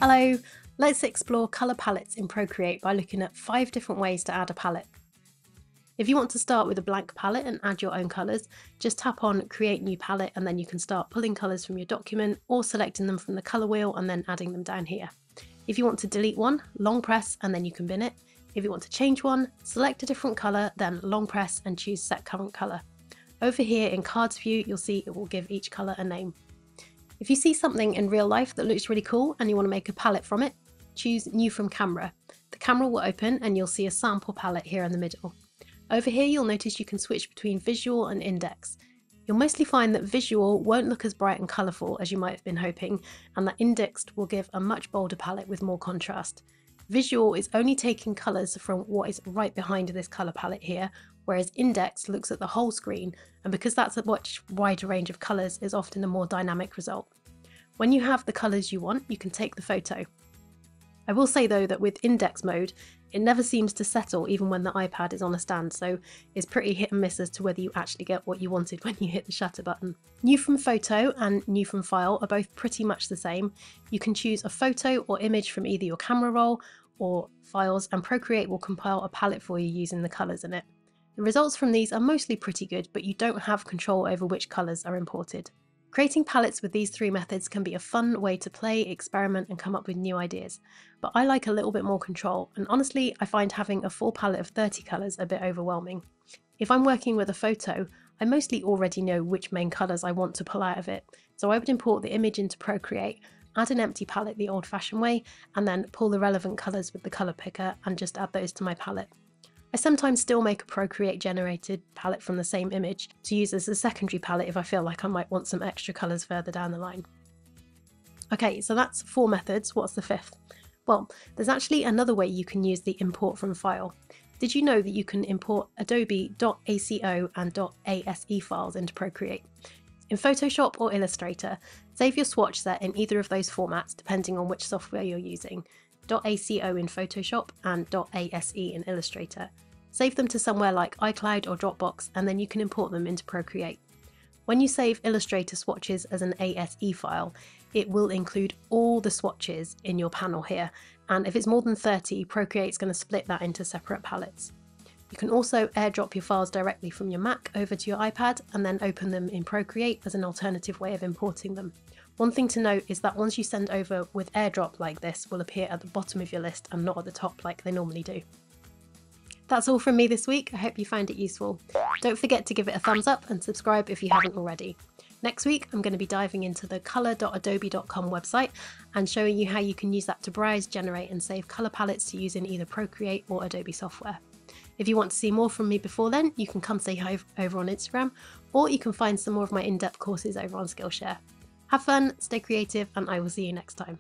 Hello, let's explore colour palettes in Procreate by looking at 5 different ways to add a palette. If you want to start with a blank palette and add your own colours, just tap on Create New Palette and then you can start pulling colours from your document or selecting them from the colour wheel and then adding them down here. If you want to delete one, long press and then you can bin it. If you want to change one, select a different colour, then long press and choose Set Current Colour. Over here in Cards View, you'll see it will give each colour a name. If you see something in real life that looks really cool and you want to make a palette from it, choose New from Camera. The camera will open and you'll see a sample palette here in the middle. Over here you'll notice you can switch between Visual and Index. You'll mostly find that Visual won't look as bright and colourful as you might have been hoping, and that Indexed will give a much bolder palette with more contrast. Visual is only taking colours from what is right behind this colour palette here, whereas Indexed looks at the whole screen, and because that's a much wider range of colours is often a more dynamic result. When you have the colours you want, you can take the photo. I will say though that with index mode, it never seems to settle even when the iPad is on a stand, so it's pretty hit and miss as to whether you actually get what you wanted when you hit the shutter button. New from Photo and New from File are both pretty much the same. You can choose a photo or image from either your camera roll or files, and Procreate will compile a palette for you using the colours in it. The results from these are mostly pretty good, but you don't have control over which colours are imported. Creating palettes with these 3 methods can be a fun way to play, experiment and come up with new ideas, but I like a little bit more control, and honestly I find having a full palette of 30 colours a bit overwhelming. If I'm working with a photo, I mostly already know which main colours I want to pull out of it, so I would import the image into Procreate, add an empty palette the old-fashioned way, and then pull the relevant colours with the colour picker and just add those to my palette. I sometimes still make a Procreate generated palette from the same image to use as a secondary palette if I feel like I might want some extra colours further down the line. Okay, so that's 4 methods. What's the 5th? Well, there's actually another way you can use the import from file. Did you know that you can import Adobe.aco and .ase files into Procreate? In Photoshop or Illustrator, save your swatch set in either of those formats depending on which software you're using. .aco in Photoshop and .ase in Illustrator. Save them to somewhere like iCloud or Dropbox and then you can import them into Procreate. When you save Illustrator swatches as an ASE file, it will include all the swatches in your panel here, and if it's more than 30, Procreate's going to split that into separate palettes. You can also airdrop your files directly from your Mac over to your iPad and then open them in Procreate as an alternative way of importing them. One thing to note is that once you send over with airdrop like this, will appear at the bottom of your list and not at the top like they normally do. That's all from me this week. I hope you found it useful. Don't forget to give it a thumbs up and subscribe if you haven't already. Next week, I'm going to be diving into the color.adobe.com website and showing you how you can use that to browse, generate and save colour palettes to use in either Procreate or Adobe software. If you want to see more from me before then, you can come say hi over on Instagram, or you can find some more of my in-depth courses over on Skillshare. Have fun, stay creative, and I will see you next time.